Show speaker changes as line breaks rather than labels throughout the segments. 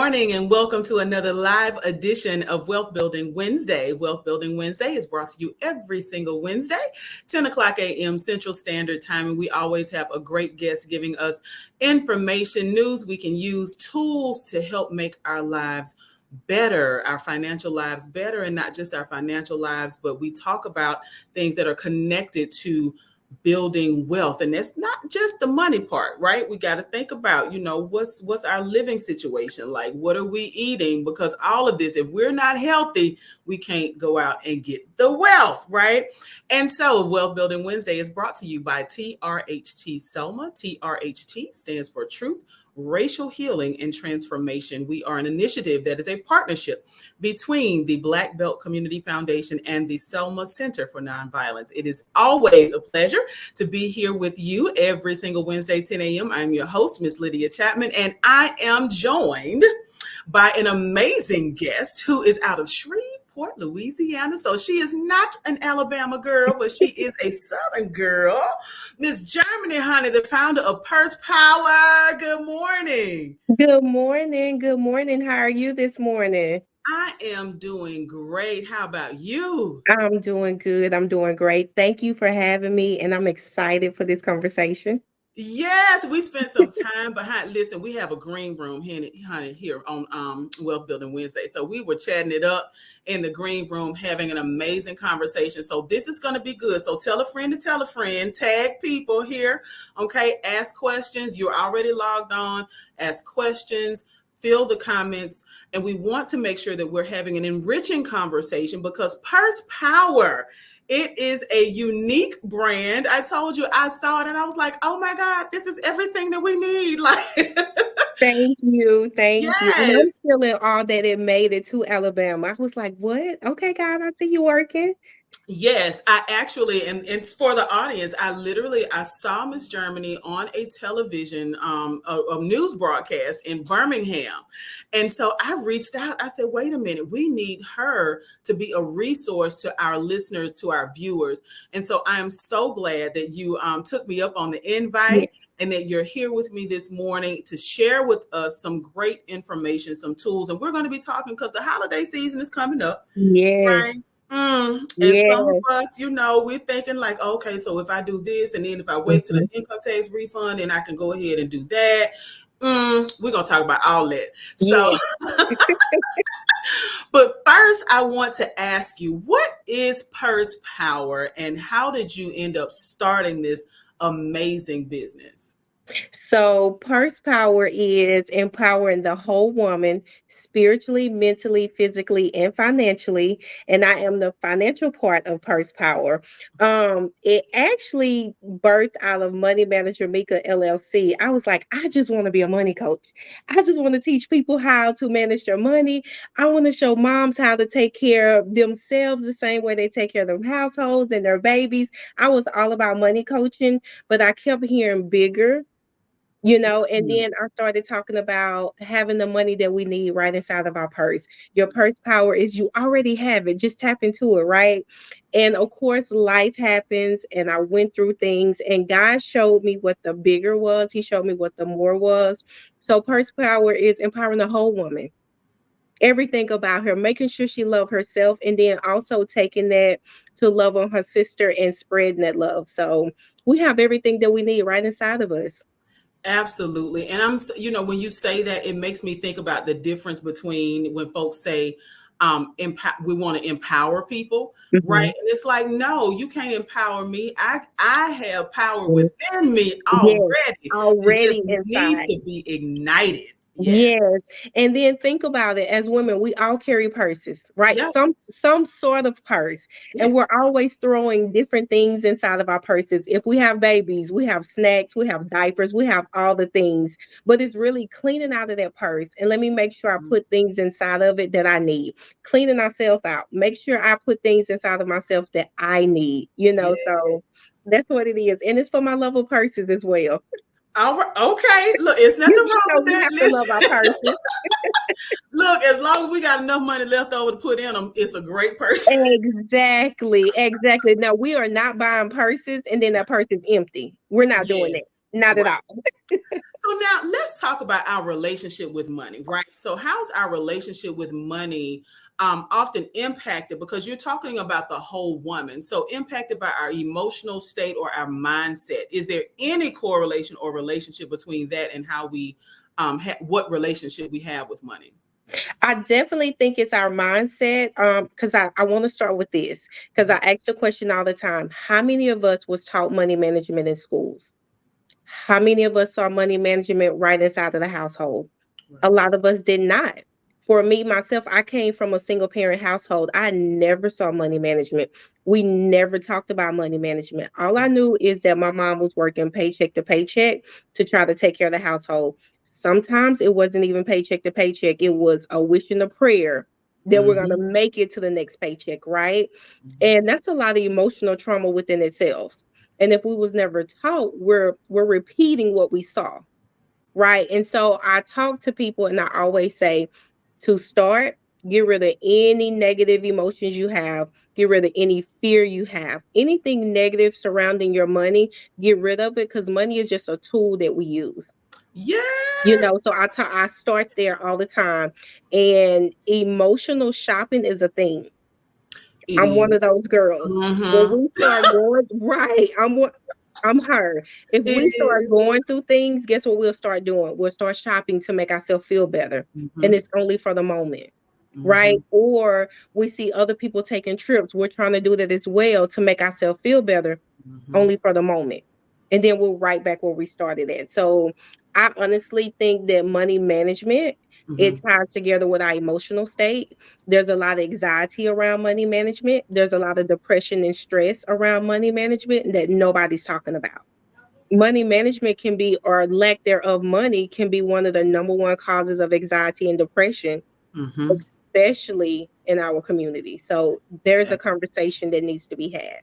morning and welcome to another live edition of Wealth Building Wednesday. Wealth Building Wednesday is brought to you every single Wednesday, 10 o'clock a.m. Central Standard Time. And we always have a great guest giving us information, news we can use, tools to help make our lives better, our financial lives better, and not just our financial lives, but we talk about things that are connected to building wealth. And that's not just the money part, right? We got to think about, what's our living situation like? What are we eating? Because all of this, if we're not healthy, we can't go out and get the wealth, right? And so Wealth Building Wednesday is brought to you by TRHT Selma. TRHT stands for Truth, Racial Healing and Transformation. We are an initiative that is a partnership between the Black Belt Community Foundation and the Selma Center for Nonviolence. It is always a pleasure to be here with you every single Wednesday, 10 a.m. I'm your host, Miss Lydia Chapman, and I am joined by an amazing guest who is out of Shreveport, Louisiana. So she is not an Alabama girl, but she is a Southern girl. Miss Germany, honey, the founder of powHER. Good morning.
Good morning. Good morning. How are you this morning?
I am doing great. How about you?
I'm doing good. I'm doing great. Thank you for having me, and I'm excited for this conversation.
Yes, we spent some time behind. Listen, we have a green room here, honey, here on Wealth Building Wednesday. So we were chatting it up in the green room, having an amazing conversation. So this is going to be good. So tell a friend to tell a friend, tag people here. Okay, ask questions. You're already logged on. Ask questions. Fill the comments, and we want to make sure that we're having an enriching conversation because Purse Power. It is a unique brand. I told you, I saw it and I was like, oh my God, this is everything that we need. Like,
Thank you. Thank you. And I'm
yes.
still in awe that it made it to Alabama. I was like, what? Okay, God, I see you working.
Yes, I actually, and it's for the audience. I saw Miss Germany on a television, a news broadcast in Birmingham. And so I reached out. I said, wait a minute, we need her to be a resource to our listeners, to our viewers. And so I am so glad that you took me up on the invite and that you're here with me this morning to share with us some great information, some tools. And we're going to be talking because the holiday season is coming up,
Yes.
right? And some of
Yes.
us, we're thinking like, okay, so if I do this and then if I wait till the income tax refund, then I can go ahead and do that. We're going to talk about all that. So,
Yes.
but first, I want to ask you, what is Purse Power and how did you end up starting this amazing business?
So, Purse Power is empowering the whole woman spiritually, mentally, physically, and financially. And I am the financial part of Purse Power. It actually birthed out of Money Manager Mika LLC. I was like, I just want to be a money coach. I just want to teach people how to manage their money. I want to show moms how to take care of themselves the same way they take care of their households and their babies. I was all about money coaching, but I kept hearing bigger. And then I started talking about having the money that we need right inside of our purse. Your purse power is you already have it. Just tap into it, right? And of course, life happens, and I went through things, and God showed me what the bigger was. He showed me what the more was. So, purse power is empowering the whole woman. Everything about her, making sure she loves herself, and then also taking that to love on her sister and spreading that love. So, we have everything that we need right inside of us.
Absolutely. And when you say that, it makes me think about the difference between when folks say, we want to empower people, right?
Mhm.
And it's like, no, you can't empower me. I have power within me
Yes,
already. It just
already
needs
inside.
to be ignited. Yeah.
Yes. And then think about it. As women, we all carry purses, right?
Yeah.
Some sort of purse.
Yeah.
And we're always throwing different things inside of our purses. If we have babies, we have snacks, we have diapers, we have all the things. But it's really cleaning out of that purse. And let me make sure I put things inside of it that I need. Cleaning ourselves out. Make sure I put things inside of myself that I need,
Yeah.
so that's what it is. And it's for my love of purses as well.
All right. Okay. Look, it's nothing
You
wrong
know
with
we
that.
have to love our
Listen.
purses.
Look, as long as we got enough money left over to put in them, it's a great person.
Exactly, exactly. Now we are not buying purses and then that purse is empty. We're not doing
Yes.
that. Not at
Right.
all.
So now let's talk about our relationship with money, right? So how's our relationship with money often impacted, because you're talking about the whole woman, so impacted by our emotional state or our mindset? Is there any correlation or relationship between that and how we what relationship we have with money?
I definitely think it's our mindset. Because I want to start with this because I
Mhm.
ask the question all the time. How many of us was taught money management in schools? How many of us saw money management right inside of the household? A
Right.
lot of us did not. For me, myself, I came from a single parent household. I never saw money management. We never talked about money management. All I knew is that my mom was working paycheck to paycheck to try to take care of the household. Sometimes it wasn't even paycheck to paycheck, it was a wish and a prayer that we're going to
Hmm.
make it to the next paycheck, right?
Hmm.
And that's a lot of emotional trauma within itself. And if we was never taught, we're repeating what we saw, right? And so I talk to people and I always say to start, get rid of any negative emotions you have, get rid of any fear you have, anything negative surrounding your money, get rid of it because money is just a tool that we use.
Yes,
So I start there all the time. And emotional shopping is a thing.
it
I'm one of
is.
those girls. When
Hmm.
we start going right, I'm her. If
It
we start
is.
going through things, guess what we'll start doing? We'll start shopping to make ourselves feel better. And
Hmm.
it's only for the moment, right?
Hmm.
Or we see other people taking trips. We're trying to do that as well to make ourselves feel better,
Hmm.
only for the moment. And then we'll right back where we started at. So I honestly think that money management,
Hmm.
it ties together with our emotional state. There's a lot of anxiety around money management. There's a lot of depression and stress around money management that nobody's talking about. Money management can be, or lack thereof money can be one of the number one causes of anxiety and depression,
Hmm.
especially in our community. So there's a conversation that needs to be had.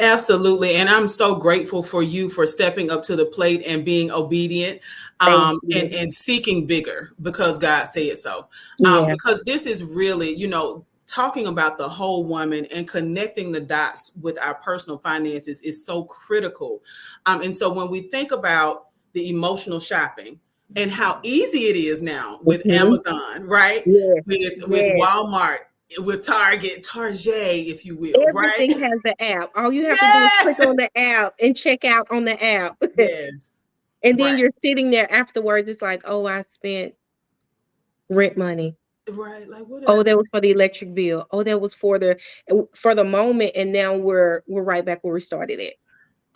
Absolutely. And I'm so grateful for you for stepping up to the plate and being obedient,
Thank
and,
you.
and seeking bigger because God said so.
Yeah.
Because this is really, talking about the whole woman and connecting the dots with our personal finances is so critical. And so when we think about the emotional shopping and how easy it is now with
Hmm.
Amazon, right?
Yes.
With
Yes.
Walmart, with Target, if you will, right?
Everything has the app. All you have to do is click
Yes.
on the app and check out on the app.
Yes.
And then
Right.
you're sitting there afterwards. It's like, oh, I spent rent money.
Right. Like, what did I
Oh, that
do?
was for the electric bill. Oh, that was for the moment. And now we're right back where we started at.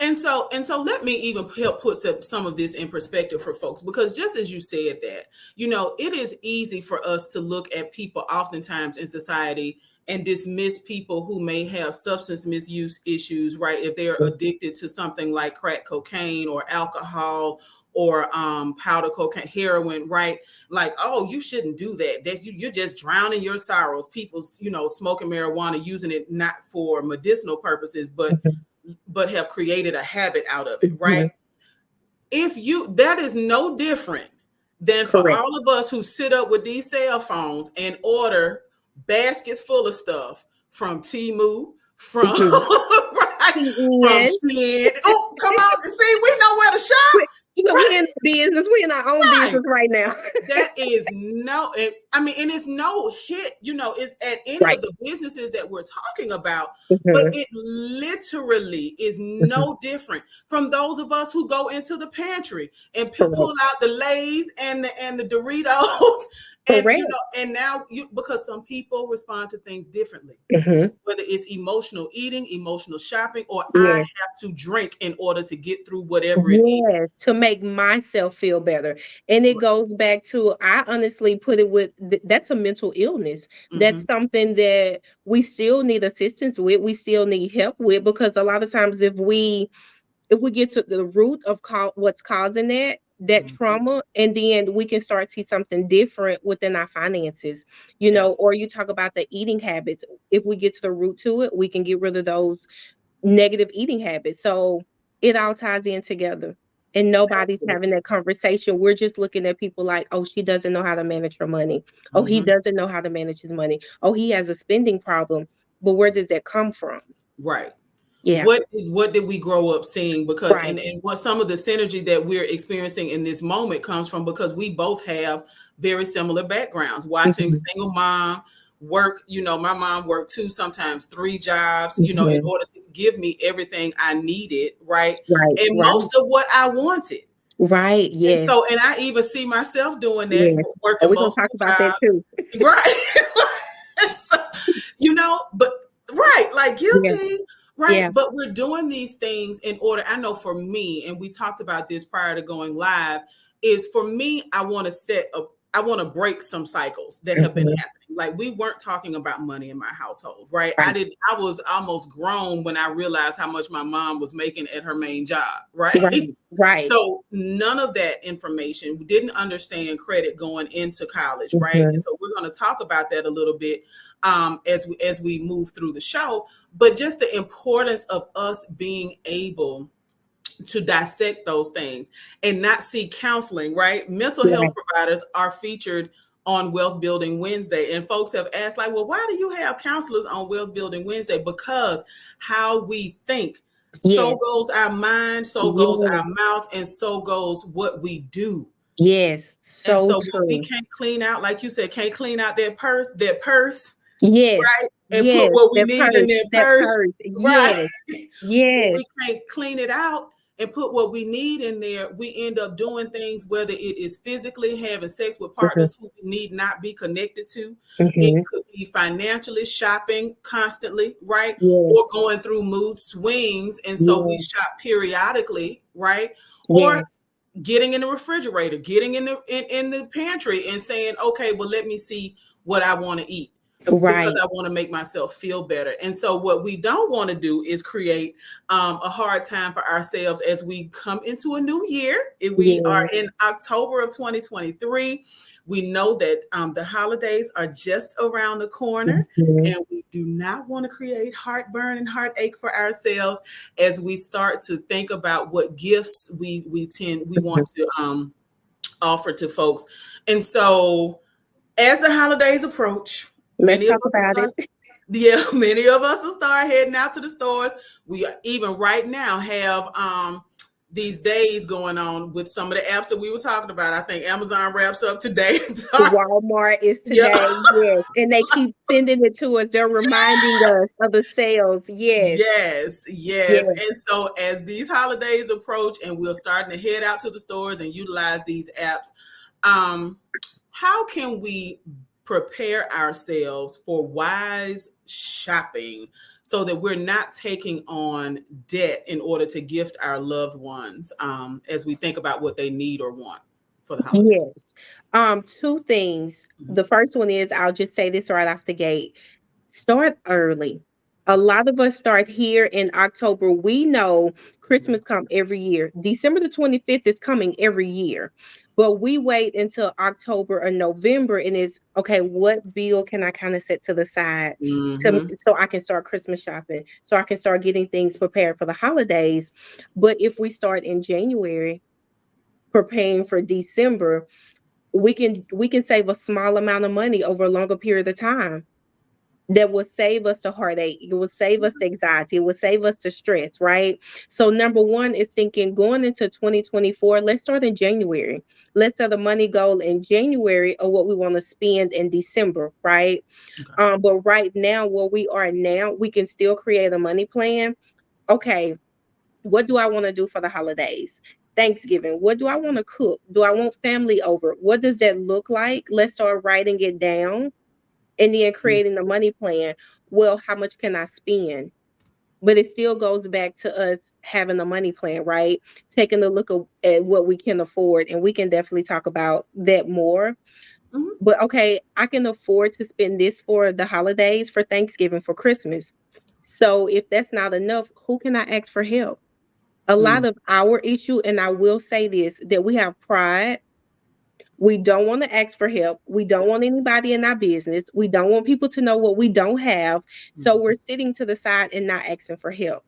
And so let me even help put some of this in perspective for folks, because just as you said that, it is easy for us to look at people oftentimes in society and dismiss people who may have substance misuse issues, right? If they're addicted to something like crack cocaine or alcohol or powder cocaine, heroin, right? Like, oh, you shouldn't do that. You're just drowning your sorrows. People's, smoking marijuana, using it not for medicinal purposes, but have created a habit out of it, right?
Mhm.
If you That is no different than for
Correct.
all of us who sit up with these cell phones and order baskets full of stuff from Timu, from
Mhm.
right, from
TN.
Shein. Oh, come on, see, we know where to shop,
We in
right?
business. We in our own
Right.
business right now.
That is and it's no hit, it's at any
Right.
of the businesses that we're talking about, but
Mhm.
it literally is
Mhm.
no different from those of us who go into the pantry and pull
Correct.
out the Lay's and the Doritos, and
Correct.
and now because some people respond to things differently,
Mhm.
whether it's emotional eating, emotional shopping, or I
Yes.
have to drink in order to get through whatever it is.
Yes, to make myself feel better. And it goes back to, I honestly put it with that's a mental illness. That's
Hmm.
something that we still need assistance with. We still need help with, because a lot of times if we get to the root of what's causing that
Hmm.
trauma, and then we can start to see something different within our finances, or you talk about the eating habits. If we get to the root to it, we can get rid of those negative eating habits. So it all ties in together. And nobody's having
Absolutely.
that conversation. We're just looking at people like, oh, she doesn't know how to manage her money. Oh, he
Hmm.
doesn't know how to manage his money. Oh, he has a spending problem. But where does that come from?
Right.
Yeah.
What did we grow up seeing? Because
Right.
and what some of the synergy that we're experiencing in this moment comes from, because we both have very similar backgrounds. Watching
Mhm.
single mom work, my mom worked two, sometimes three jobs, in
Mhm.
order to give me everything I needed, right?
Right.
And
Right.
most of what I wanted.
Right.
And
Yes.
so, and I even see myself doing that,
Yes. Oh,
working
we're gonna talk
multiple
about that
jobs.
too.
Right. So, but right, like
Yeah.
guilty, right?
Yeah.
But we're doing these things in order. I know for me, and we talked about this prior to going live, is for me, I want to break some cycles that have been
Mhm.
happening. Like, we weren't talking about money in my household, right?
Right.
I was almost grown when I realized how much my mom was making at her main job,
Right.
right?
Right.
So none of that information, we didn't understand credit going into college, right? And
Mhm.
so we're going to talk about that a little bit as we move through the show. But just the importance of us being able to dissect those things and not see counseling, right? Mental health
Right.
providers are featured on Wealth Building Wednesday. And folks have asked, like, well, why do you have counselors on Wealth Building Wednesday? Because how we think, so
Yes.
goes our mind, so goes our
Yes.
mouth, and so goes what we do.
Yes.
And
So
so when we
true.
can't clean out, like you said, can't clean out that purse,
Yes.
right? And put
Yes.
what we
That
need in
purse.
that
That
purse,
purse.
right?
Yes.
When
Yes.
we can't clean it out and put what we need in there, we end up doing things, whether it is physically having sex with
Mhm.
partners who we need not be connected to. It
Mhm.
could be financially shopping constantly, right? Or
Yes.
going through mood swings. And so we
Yes.
shop periodically, right? Or
Yes.
getting in the refrigerator, getting in the pantry and saying, okay, well, let me see what I want to eat because
Right.
I want to make myself feel better. And so what we don't want to do is create a hard time for ourselves as we come into a new year. If we are
Yes.
in October of 2023, we know that the holidays are just around the corner,
Mhm.
and we do not want to create heartburn and heartache for ourselves as we start to think about what gifts we
Mhm.
want to offer to folks. And so as the holidays approach,
Let's
many of
talk
us will
about
start,
it.
yeah, many of us will start heading out to the stores. We even right now have these days going on with some of the apps that we were talking about. I think Amazon wraps up today.
Walmart is
Yeah.
today, yes. And they keep sending it to us. They're reminding us of the sales. Yes.
Yes, yes.
Yes.
And so as these holidays approach and we're starting to head out to the stores and utilize these apps, um, how can we prepare ourselves for wise shopping so that we're not taking on debt in order to gift our loved ones as we think about what they need or want for the holiday?
Yes. Two things.
Mhm.
The first one is I'll just say this right off the gate. Start early. A lot of us start here in October. We know Christmas come every year. December the 25th is coming every year. But we wait until October or November and it's okay, what bill can I kind of set to the side to
Mhm.
so I can start Christmas shopping, so I can start getting things prepared for the holidays. But if we start in January preparing for December, we can save a small amount of money over a longer period of time that will save us the heartache. It will save us the anxiety. It will save us the stress, right? So number one is thinking going into 2024, let's start in January. Let's set a money goal in January of what we want to spend in December, right?
Okay.
But right now, where we are now, we can still create a money plan. Okay, what do I want to do for the holidays? Thanksgiving. What do I want to cook? Do I want family over? What does that look like? Let's start writing it down and then creating a money plan. Well, how much can I spend? But it still goes back to us having a money plan, right? Taking a look at what we can afford, and we can definitely talk about that more.
Mhm.
But okay, I can afford to spend this for the holidays, for Thanksgiving, for Christmas. So if that's not enough, who can I ask for help? A lot
Mm.
of our issue, and I will say this, that we have pride. We don't want to ask for help. We don't want anybody in our business. We don't want people to know what we don't have. So we're
Mhm.
sitting to the side and not asking for help.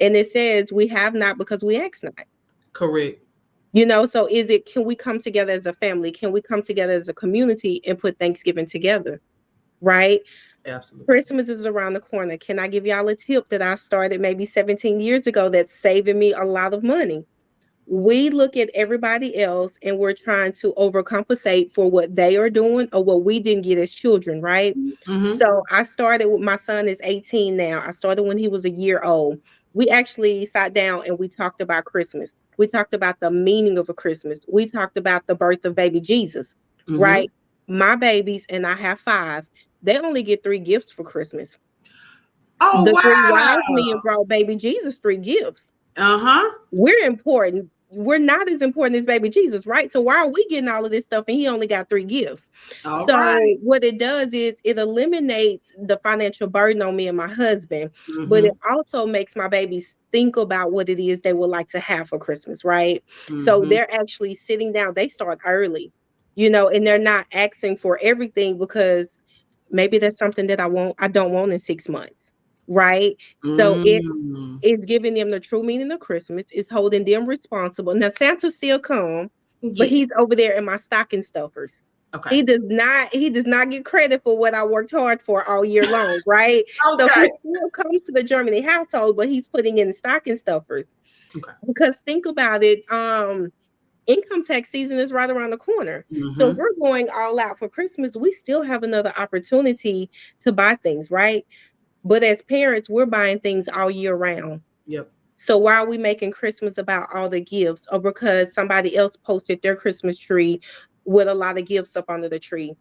And it says we have not because we ask not.
Correct.
So is it, can we come together as a family? Can we come together as a community and put Thanksgiving together? Right?
Absolutely.
Christmas is around the corner. Can I give y'all a tip that I started maybe 17 years ago that's saving me a lot of money? We look at everybody else and we're trying to overcompensate for what they are doing or what we didn't get as children, right?
Mm-hmm.
So I started with my son is 18 now. I started when he was a year old. We actually sat down and we talked about Christmas. We talked about the meaning of a Christmas. We talked about the birth of baby Jesus,
Mm-hmm.
right? My babies, and I have five, they only get three gifts for Christmas.
Oh
The three
wow.
wise men brought baby Jesus three gifts.
Uh-huh.
We're important. We're not as important as baby Jesus, right? So why are we getting all of this stuff and he only got three gifts?
All right.
So what it does is it eliminates the financial burden on me and my husband, but it
Mm-hmm.
also makes my babies think about what it is they would like to have for Christmas, right? So
Mm-hmm.
they're actually sitting down, they start early, and they're not asking for everything because maybe there's something that I don't want in 6 months, right? So
Mm.
it's giving them the true meaning of Christmas. It's holding them responsible. Now Santa still come, but
Yeah.
he's over there in my stocking stuffers.
Okay.
He does not get credit for what I worked hard for all year long, right? So
Okay.
he still comes to the Germany household, but he's putting in stocking stuffers.
Okay.
Because think about it, income tax season is right around the corner. So if
Mm-hmm.
we're going all out for Christmas, we still have another opportunity to buy things, right? But as parents, we're buying things all year round.
Yep.
So why are we making Christmas about all the gifts or because somebody else posted their Christmas tree with a lot of gifts up under the tree?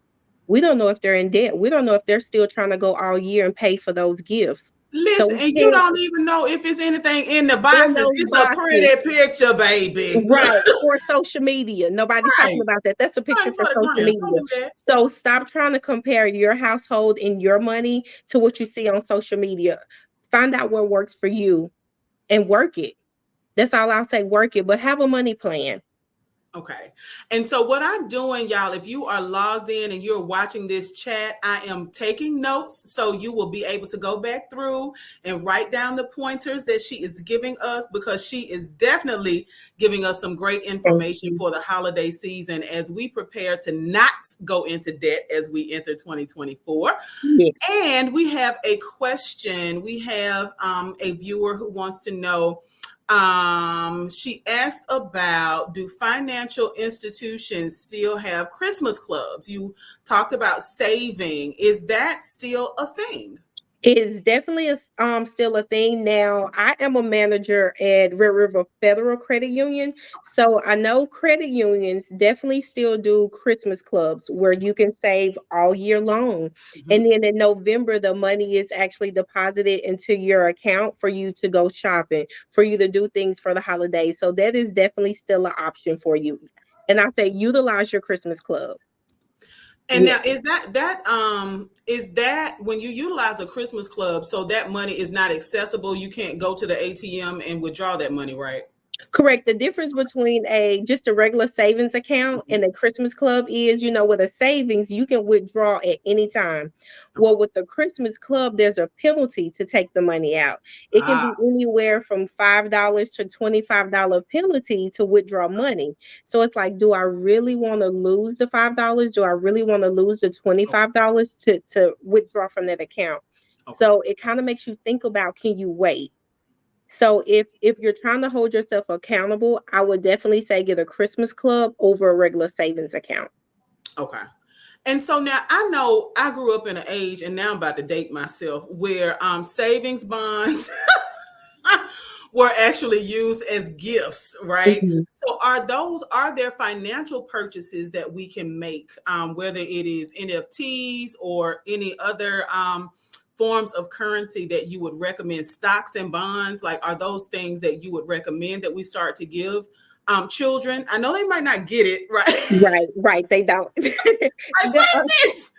We don't know if they're in debt. We don't know if they're still trying to go all year and pay for those gifts. So
Listen,
we
and you
can't
don't even know if it's anything in the
in
boxes.
those
It's a
boxes.
pretty picture, baby.
Right, for social media. Nobody's talking
Right.
about that. That's a picture
Right
for
for the
social
gram. Don't
media.
do that.
So stop trying to compare your household and your money to what you see on social media. Find out what works for you and work it. That's all I'll say, work it, but have a money plan.
Okay. And so what I'm doing, y'all, if you are logged in and you're watching this chat, I am taking notes so you will be able to go back through and write down the pointers that she is giving us because she is definitely giving us some great
Thank
information
you.
for the holiday season as we prepare to not go into debt as we enter 2024.
Yes.
And we have a question. We have a viewer who wants to know. She asked about, do financial institutions still have Christmas clubs? You talked about saving. Is that still a thing?
It is definitely still a thing now. I am a manager at Red River Federal Credit Union, so I know credit unions definitely still do Christmas clubs where you can save all year long, and
Mhm.
then in November the money is actually deposited into your account for you to go shopping, for you to do things for the holidays. So that is definitely still an option for you. And I say utilize your Christmas club.
And now
Yes.
is that when you utilize a Christmas club, so that money is not accessible, you can't go to the ATM and withdraw that money, right?
Correct. The difference between a just a regular savings account
Mhm.
and a Christmas club is, with a savings, you can withdraw at any time.
Okay.
Well, with the Christmas club, there's a penalty to take the money out. It can
Ah,
be anywhere from $5 to $25 penalty to withdraw money. So it's like, do I really want to lose the $5? Do I really want to lose the
okay.
$25 to withdraw from that account?
Okay.
So it kind of makes you think about, can you wait? So if you're trying to hold yourself accountable, I would definitely say get a Christmas club over a regular savings account.
Okay. And so now I know I grew up in an age, and now I'm about to date myself, where savings bonds were actually used as gifts, right?
Mhm.
So are there financial purchases that we can make, whether it is NFTs or any other forms of currency that you would recommend, stocks and bonds? Like, are those things that you would recommend that we start to give children? I know they might not get it, right?
Right, right. They don't.
Like,
The-
what is this?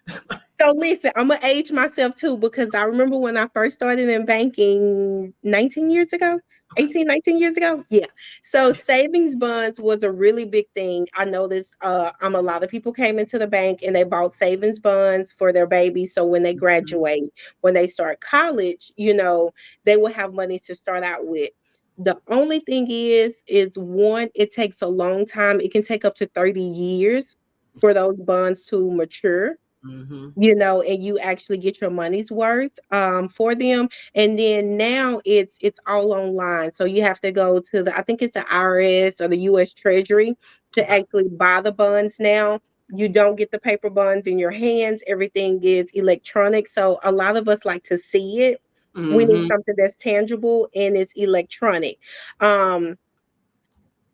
So listen, I'm gonna age myself too because I remember when I first started in banking 19 years ago,
Okay.
18, 19 years ago. Yeah. So savings bonds was a really big thing. I noticed a lot of people came into the bank and they bought savings bonds for their babies. So when they
Mhm.
graduate, when they start college, they will have money to start out with. The only thing is one, it takes a long time. It can take up to 30 years for those bonds to mature.
Mm-hmm.
And you actually get your money's worth for them. And then now it's all online. So you have to go to I think it's the IRS or the US Treasury to
Okay.
actually buy the bonds now. You don't get the paper bonds in your hands. Everything is electronic. So a lot of us like to see it. We need
Mm-hmm.
something that's tangible and it's electronic. Um,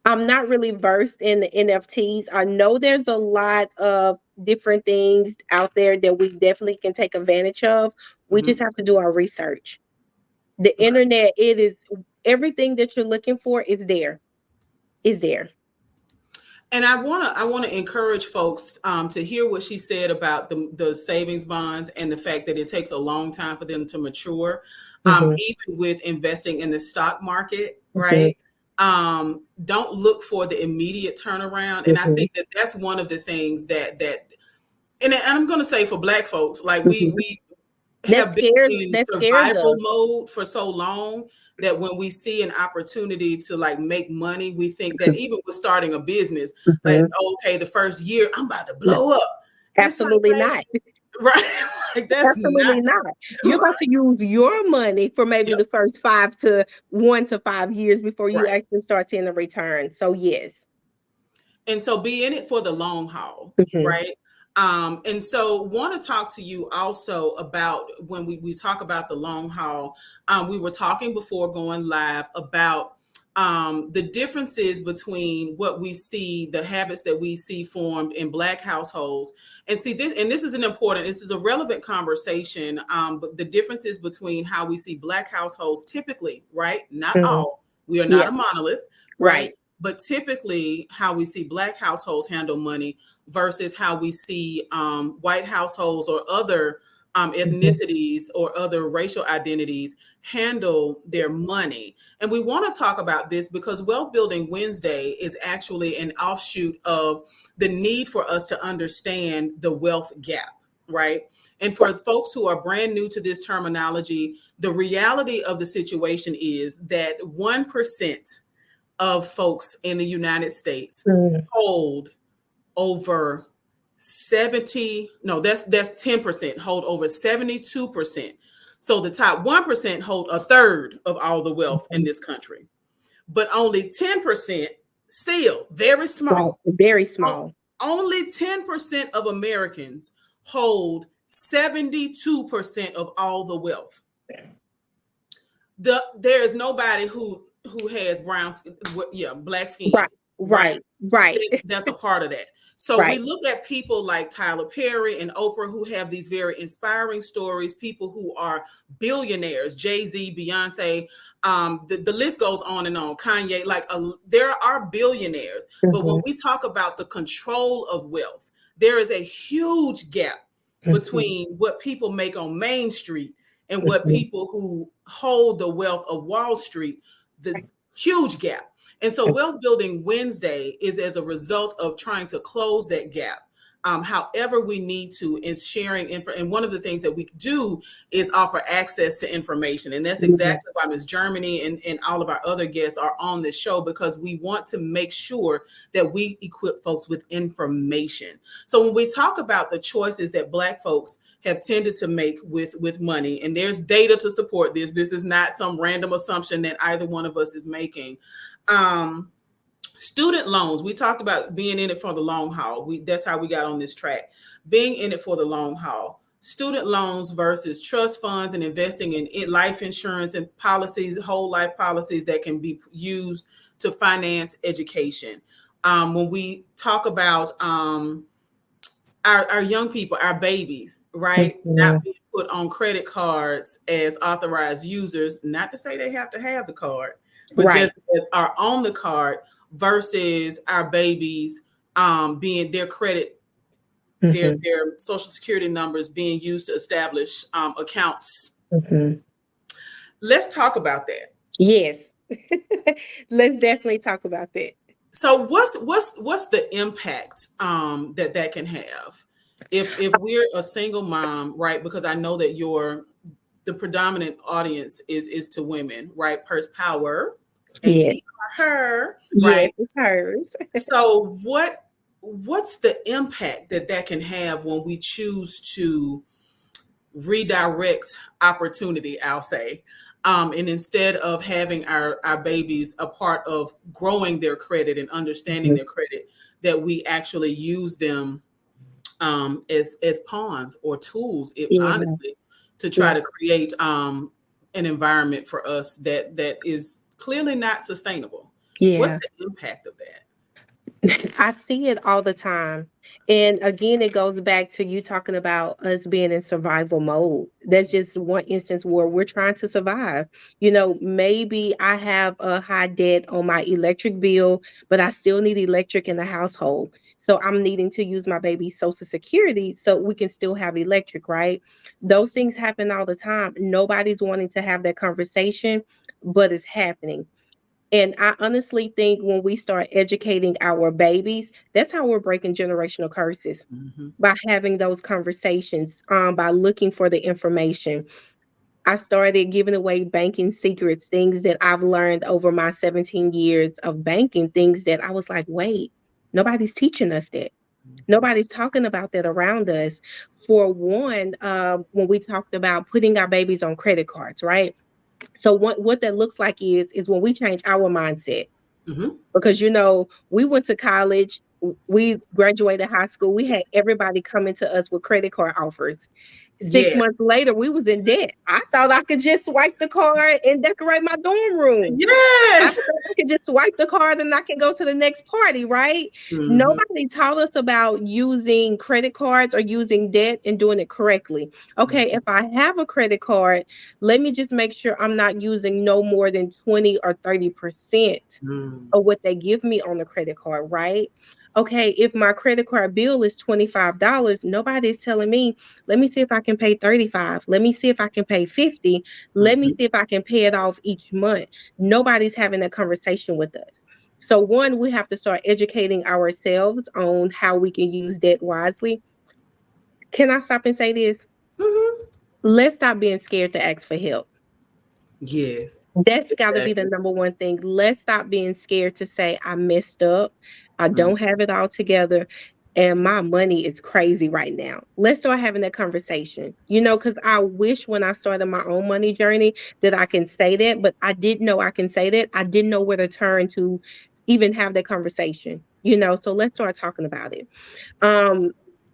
I'm not really versed in the NFTs. I know there's a lot of different things out there that we definitely can take advantage of. We
Mm-hmm.
just have to do our research. The
Okay.
internet, it is everything that you're looking for is there. Is there.
And I wanna encourage folks to hear what she said about the savings bonds and the fact that it takes a long time for them to mature,
Hmm.
even with investing in the stock market,
Hmm.
right? Don't look for the immediate turnaround, and I
Hmm.
think that that's one of the things that and I'm going to say for Black folks, like
Hmm.
we
That
have been
scares
in
that scares
survival
us.
mode for so long that when we see an opportunity to like make money, we think that even with starting a business, like,
Hmm.
okay, the first year I'm about to
No,
blow up. It's like,
absolutely not.
right? Like that's not
Absolutely not. You're about to use your money for maybe
yep,
the first 1 to 5 years before you
right.
actually start seeing the return. So yes.
And so be in it for the long haul,
Mhm,
right? And so want to talk to you also about when we talk about the long haul. We were talking before going live about the differences between what we see, the habits that we see formed in Black households, and see this. And this is a relevant conversation. But the differences between how we see Black households typically, right? Not
mhm.
all. We are not
Yeah,
a monolith, right?
right.
But typically how we see Black households handle money versus how we see white households or other
Mhm,
ethnicities or other racial identities handle their money. And we want to talk about this because Wealth Building Wednesday is actually an offshoot of the need for us to understand the wealth gap, right? And for folks who are brand new to this terminology, the reality of the situation is that 1% of folks in the United States
mhm,
hold over 70, no, that's 10% hold over 72%. So the top 1% hold a third of all the wealth in
mhm.
this country. But only 10%, still very
Right.
small.
Very small.
Only 10% of Americans hold 72% of all the wealth. There is nobody who has yeah, black skin,
Right.
right?
Right. Right.
That's a part of that. So we
Right.
look at people like Tyler Perry and Oprah who have these very inspiring stories, people who are billionaires, Jay-Z, Beyonce, the list goes on and on, Kanye, there are billionaires. But when
Mhm,
we talk about the control of wealth, there is a huge gap
mhm,
between what people make on Main Street and what
mhm.
people who hold the wealth of Wall Street, the huge gap. And so Wealth Building Wednesday is as a result of trying to close that gap. However, we need to in sharing info. And one of the things that we do is offer access to information. And that's
Yes.
exactly why Ms. Germany and all of our other guests are on this show, because we want to make sure that we equip folks with information. So when we talk about the choices that Black folks have tended to make with money, and there's data to support this is not some random assumption that either one of us is making. um Student loans, we talked about being in it for the long haul. That's how we got on this track, being in it for the long haul. Student loans versus trust funds and investing in life insurance and policies, whole life policies that can be used to finance education. When we talk about our young people, our babies, right? Not
Mhm.
being put on credit cards as authorized users, not to say they have to have the card, but
Right.
just that are on the card versus our babies being their credit,
Mhm,
their social security numbers being used to establish accounts.
mhm.
Let's talk about that.
Yes. Let's definitely talk about that.
So what's the impact that can have if we're a single mom, right? Because I know that the predominant audience is to women, right? Purse power,
Yes.
her,
Yes,
right?
it's hers.
So what? what's the impact that that can have when we choose to redirect opportunity, I'll say. And instead of having our babies a part of growing their credit and understanding
Mhm.
their credit, that we actually use them as pawns or tools, it
Yeah,
honestly, to
yeah,
try to create an environment for us that is clearly not sustainable. What's
yeah.
the impact of that?
I see it all the time. And again, it goes back to you talking about us being in survival mode. That's just one instance where we're trying to survive. Maybe I have a high debt on my electric bill, but I still need electric in the household. So I'm needing to use my baby's social security so we can still have electric, right? Those things happen all the time. Nobody's wanting to have that conversation, but it's happening. And I honestly think when we start educating our babies, that's how we're breaking generational curses,
Hmm.
by having those conversations, by looking for the information. I started giving away banking secrets, things that I've learned over my 17 years of banking, things that I was like, wait, nobody's teaching us that. Nobody's talking about that around us. For one, when we talked about putting our babies on credit cards, right? So what that looks like is when we change our mindset,
Hmm.
because we went to college, we graduated high school, we had everybody coming to us with credit card offers. 6 months
Yes.
later, we was in debt. I thought I could just swipe the card and decorate my dorm room. I
Yes.
thought I could just swipe the card and I can go to the next party, right?
Hmm.
Nobody taught us about using credit cards or using debt and doing it correctly. Okay, if I have a credit card, let me just make sure I'm not using no more than 20 or 30%
Hmm.
of what they give me on the credit card, right? Okay, if my credit card bill is $25, nobody's telling me, let me see if I can pay 35. Let me see if I can pay 50. Let me
Hmm.
see if I can pay it off each month. Nobody's having that conversation with us. So one, we have to start educating ourselves on how we can use debt wisely. Can I stop and say this?
Hmm.
Let's stop being scared to ask for help.
Yes.
That's got to be the
Exactly.
number one thing. Let's stop being scared to say, I messed up. I
Mm.
don't have it all together. And my money is crazy right now. Let's start having that conversation. Because I wish when I started my own money journey that I can say that, but I didn't know I can say that. I didn't know where to turn to even have that conversation. So let's start talking about it. Um,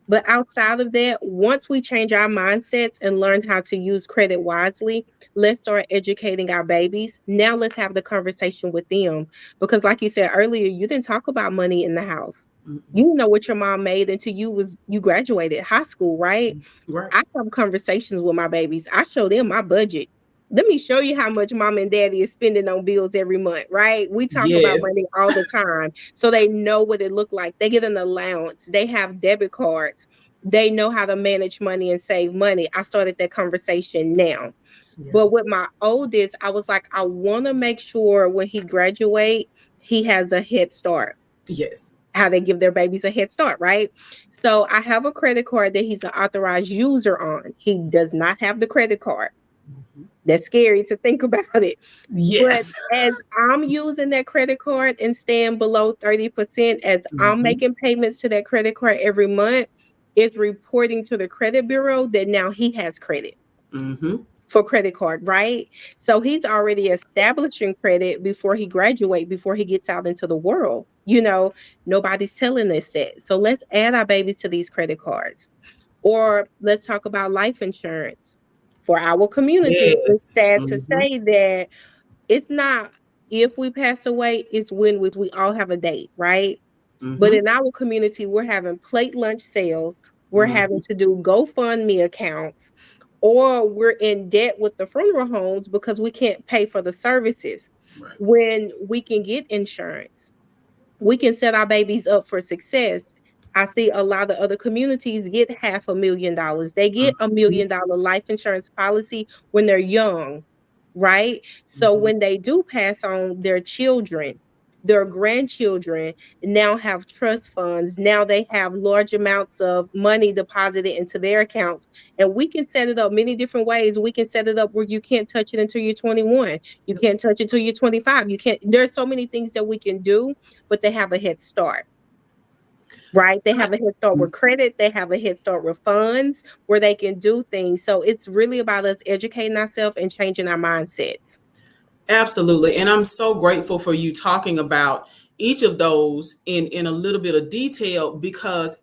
but outside of that, once we change our mindsets and learn how to use credit wisely, let's start educating our babies. Now let's have the conversation with them. Because like you said earlier, you didn't talk about money in the house. You
Mm-mm.
didn't know what your mom made until you graduated high school, right?
Right.
I have conversations with my babies. I show them my budget. Let me show you how much mom and daddy is spending on bills every month, right? We talk about
Yes.
money all the time. So they know what it look like. They get an allowance. They have debit cards. They know how to manage money and save money. I started that conversation now.
Yeah.
But with my oldest, I was like, I want to make sure when he graduate, he has a head start,
Yes.
how they give their babies a head start, right? So I have a credit card that he's an authorized user on. He does not have the credit card.
Mhm.
That's scary to think about it. But
Yes.
as I'm using that credit card and staying below 30%, as I'm
Hmm.
making payments to that credit card every month, it's reporting to the credit bureau that now he has credit
Hmm.
for credit card, right? So he's already establishing credit before he graduate, before he gets out into the world. Nobody's telling us that. So let's add our babies to these credit cards. Or let's talk about life insurance. For our community, it's
Yes.
sad to
Hmm.
say that it's not if we pass away, it's when we all have a date, right? But
Hmm.
in our community, we're having plate lunch sales. We're having
Hmm.
to do GoFundMe accounts, or we're in debt with the funeral homes because we can't pay for the services
Right.
when we can get insurance. We can set our babies up for success. I see a lot of other communities get $500,000. They get a
Hmm.
$1 million life insurance policy when they're young, right? So
Hmm.
when they do pass on, their children, their grandchildren now have trust funds. Now they have large amounts of money deposited into their accounts. And we can set it up many different ways. We can set it up where you can't touch it until you're 21. You
Yep.
can't touch it until you're 25. You can't, there's so many things that we can do, but they have a head start. right? They have a head start with credit, they have a head start with funds where they can do things. So it's really about us educating ourselves and changing our mindsets.
Absolutely. And I'm so grateful for you talking about each of those in a little bit of detail, because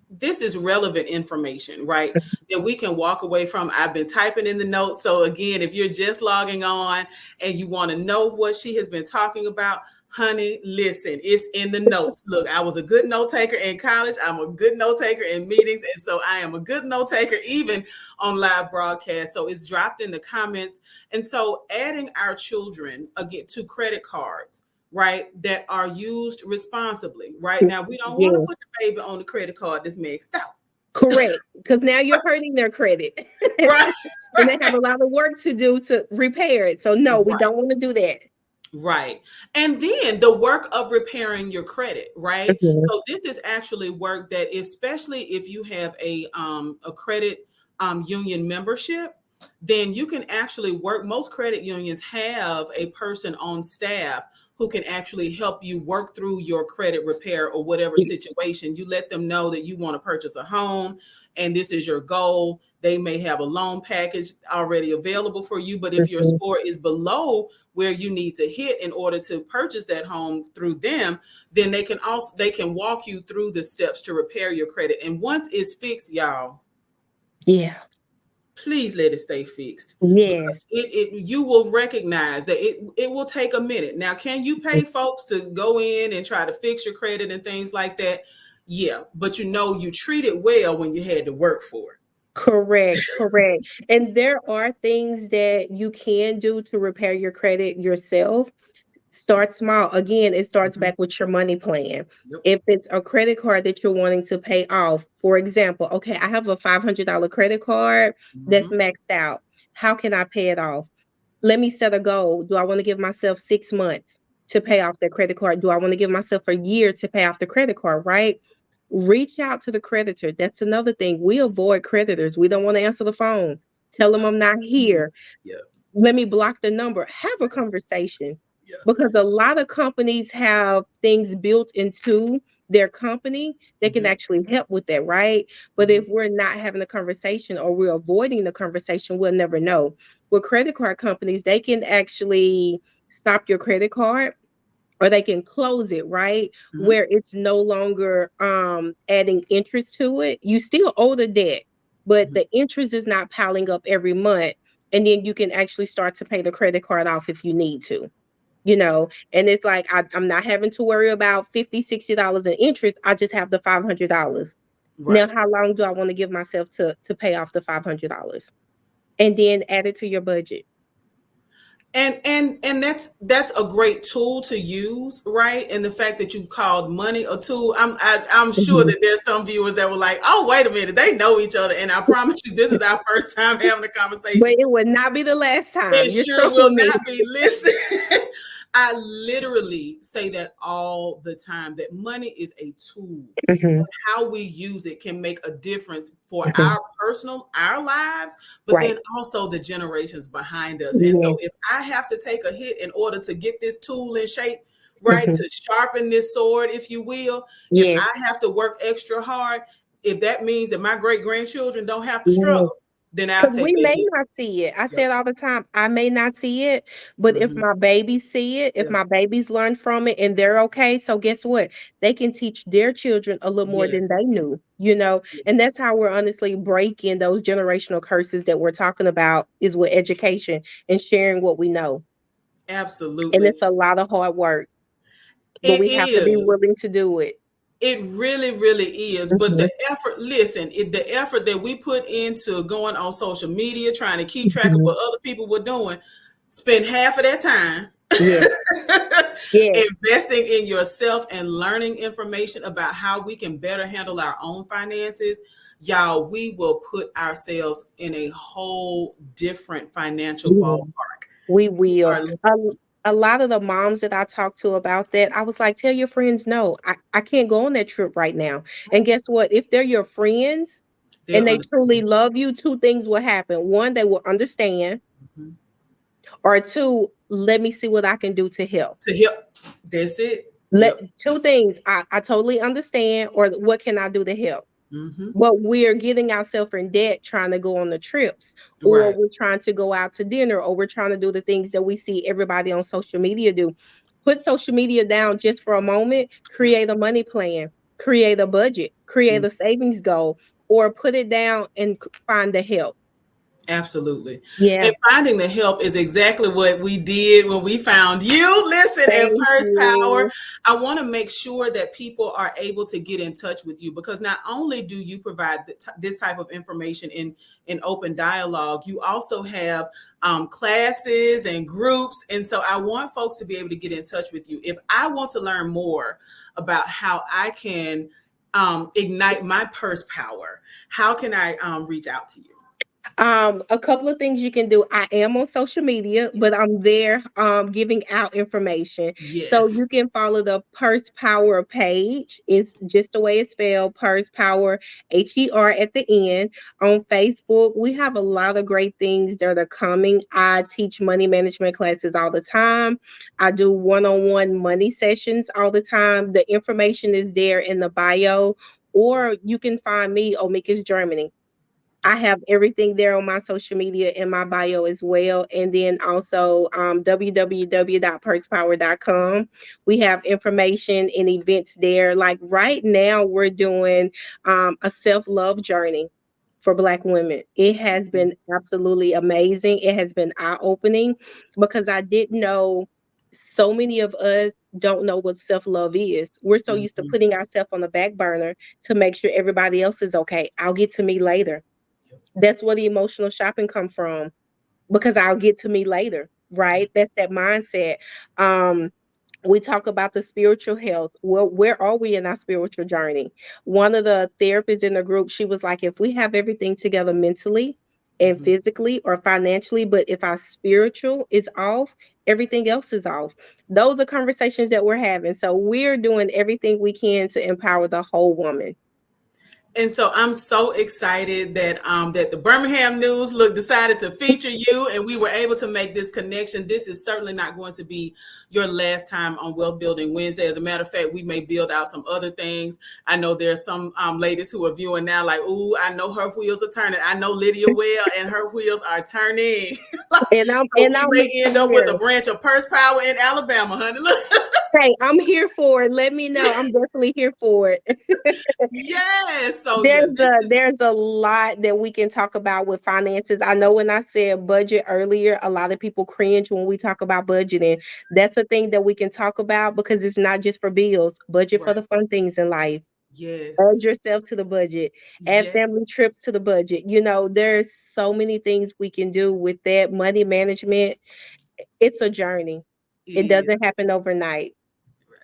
this is relevant information, right? That we can walk away from. I've been typing in the notes. So again, if you're just logging on and you want to know what she has been talking about, honey, listen, it's in the notes. Look, I was a good note taker in college. I'm a good note taker in meetings. And so I am a good note taker even on live broadcast. So it's dropped in the comments. And so adding our children again to credit cards, right, that are used responsibly. Right now, we don't want to
Yes,
put the baby on the credit card that's maxed out.
correct. Because now you're hurting their credit.
Right,
And they have a lot of work to do to repair it. So no, we
right,
don't want to do that.
right. And then the work of repairing your credit, right?
Mhm.
So this is actually work that, especially if you have a credit union membership, then you can actually work. Most credit unions have a person on staff who can actually help you work through your credit repair or whatever
Yes.
situation. You let them know that you want to purchase a home and this is your goal. They may have a loan package already available for you, but if your
Mhm.
score is below where you need to hit in order to purchase that home through them, then they can walk you through the steps to repair your credit. And once it's fixed, y'all,
Yeah.
please let it stay fixed, because
Yes.
it you will recognize that it will take a minute. Now, can you pay folks to go in and try to fix your credit and things like that? Yeah, but you treated well when you had to work for it.
Correct, correct. And there are things that you can do to repair your credit yourself. Start small. Again, it starts
Mhm.
back with your money plan.
Yep.
If it's a credit card that you're wanting to pay off, for example, okay, I have a $500 credit card that's
Mhm.
maxed out. How can I pay it off? Let me set a goal. Do I want to give myself 6 months to
Yep.
pay off the credit card? Do I want to give myself a year to pay off the credit card, right? Reach out to the creditor. That's another thing. We avoid creditors. We don't want to answer the phone. Tell them I'm not
Mhm.
here.
Yeah.
Let me block the number. Have a conversation,
Yeah.
because a lot of companies have things built into their company that can
Mhm.
actually help with that, right? But
Mhm.
if we're not having a conversation or we're avoiding the conversation, we'll never know. With credit card companies, they can actually stop your credit card, or they can close it, right?
Mhm.
Where it's no longer adding interest to it. You still owe the debt, but
Mhm.
the interest is not piling up every month. And then you can actually start to pay the credit card off if you need to, and it's like I'm not having to worry about 50, $60 in interest. I just have the $500. Now,
Right.
how long do I want to give myself to pay off the $500? And then add it to your budget.
And that's a great tool to use, right? And the fact that you called money a tool, I'm sure
Mhm.
that there's some viewers that were like, oh, wait a minute, they know each other, and I promise you, this is our first time having a
But
conversation.
it would not be the last
It
time. You're
sure
stuck
will
with me.
not be. Listen, I literally say that all the time, that money is a tool.
Mhm,
How we use it can make a difference for
mhm.
our lives, but
Right.
then also the generations behind us. And so
Yes.
if I have to take a hit in order to get this tool in shape, right,
Mhm.
to sharpen this sword, if you will, if
Yes.
I have to work extra hard, if that means that my great grandchildren don't have to
Yes.
struggle, then I'll
'Cause
take
we
that
may
hit.
not see it. I
Yep.
say it all the time. I may not see it, but if
Hmm.
my babies see it, if
Yeah.
my babies learn from it and they're okay, so guess what? They can teach their children a little more than
Yes.
they knew. And that's
Yes.
how we're honestly breaking those generational curses that we're talking about is with education and sharing what we know. And
Absolutely.
it's a lot of hard work, but
It
we have to be
is.
willing to do it.
It really, really is. But
Mhm,
the effort, listen, the effort that we put into going on social media, trying to keep track of
mhm.
what other people were doing, spend half of that time
Yes. Yes.
investing in yourself and learning information about how we can better handle our own finances. Y'all, we will put ourselves in a whole different financial
Yeah.
ballpark.
We
We
will.
are,
A lot of the moms that I talked to about that, I was like, tell your friends, no, I can't go on that trip right now. And guess what? If they're your friends
they'll
and they truly
understand.
love you, two things will happen. One, they will understand,
Mhm.
or two, let me see what I can do to help.
To help. That's it.
Let
Yep.
two things. I totally understand, or what can I do to help?
Hmm.
But we're getting ourselves in debt trying to go on the trips, or
Right.
we're trying to go out to dinner, or we're trying to do the things that we see everybody on social media do. Put social media down just for a moment,
Yep.
create a money plan, create a budget, create
Mm.
a savings goal, or put it down and find the help.
Absolutely.
Yeah,
And finding the help is exactly what we did when we found you. Listen, at
thank
Purse Power,
you.
I want to make sure that people are able to get in touch with you because not only do you provide this type of information in open dialogue, you also have classes and groups. And so I want folks to be able to get in touch with you. If I want to learn more about how I can ignite my purse power, how can I reach out to you?
A couple of things you can do. I am on social media, but I'm there giving out information. So
Yes.
you can follow the Purse Power page. It's just the way it's spelled, Purse Power, HER at the end. On Facebook, we have a lot of great things that are coming. I teach money management classes all the time. I do one-on-one money sessions all the time. The information is there in the bio, or you can find me, Omekuis Germany. I have everything there on my social media in my bio as well. And then also www.pursepower.com. We have information and events there. Like right now, we're doing a self love journey for Black women. It has been absolutely amazing. It has been eye opening because I didn't know so many of us don't know what self love is. We're so used to
Mhm.
putting ourselves on the back burner to make sure everybody else is okay. I'll get to me later. That's where the emotional shopping come from, because I'll get to me later, right? That's that mindset. Um, we talk about the spiritual health. Well, where are we in our spiritual journey? One of the therapists in the group, she was like, if we have everything together mentally and
Mhm.
physically or financially, but if our spiritual is off, everything else is off. Those are conversations that we're having. So we're doing everything we can to empower the whole woman.
And so I'm so excited that that the Birmingham News look decided to feature you, and we were able to make this connection. This is certainly not going to be your last time on Wealth Building Wednesday. As a matter of fact, we may build out some other things. I know there's some ladies who are viewing now, like, "Ooh, I know her wheels are turning." I know Lydia well, and her wheels are turning.
And I'm
So
and
we
I'm
may end up with
here.
a branch of Purse Power in Alabama, honey. Look.
Hey, I'm here for it. Let me know. I'm definitely here for it.
Yes. So yeah,
There's
this
a
is
there's a lot that we can talk about with finances. I know when I said budget earlier, a lot of people cringe when we talk about budgeting. That's a thing that we can talk about because it's not just for bills. Budget for
right.
the fun things in life. Add
Yes.
yourself to the budget. Add
Yes.
family trips to the budget. There's so many things we can do with that money management. It's a journey.
It
It
is.
doesn't happen overnight.
Right.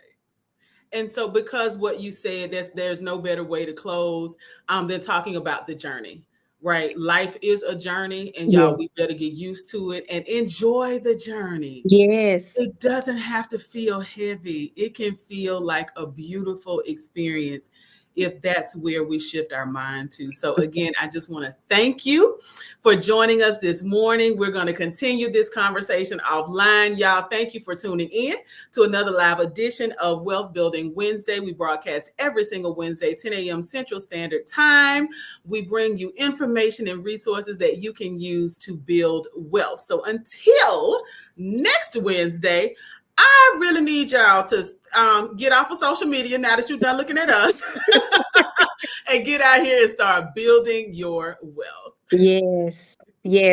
And so, because what you said, there's no better way to close than talking about the journey, right? Life is a journey, and y'all,
Yes.
we better get used to it and enjoy the journey.
Yes.
It doesn't have to feel heavy. It can feel like a beautiful experience if that's where we shift our mind to. So, again, I just want to thank you for joining us this morning. We're going to continue this conversation offline. Y'all, thank you for tuning in to another live edition of Wealth Building Wednesday. We broadcast every single Wednesday, 10 a.m. Central Standard Time. We bring you information and resources that you can use to build wealth. So, until next Wednesday, I really need y'all to get off of social media now that you're done looking at us and get out here and start building your wealth.
Yes. Yes.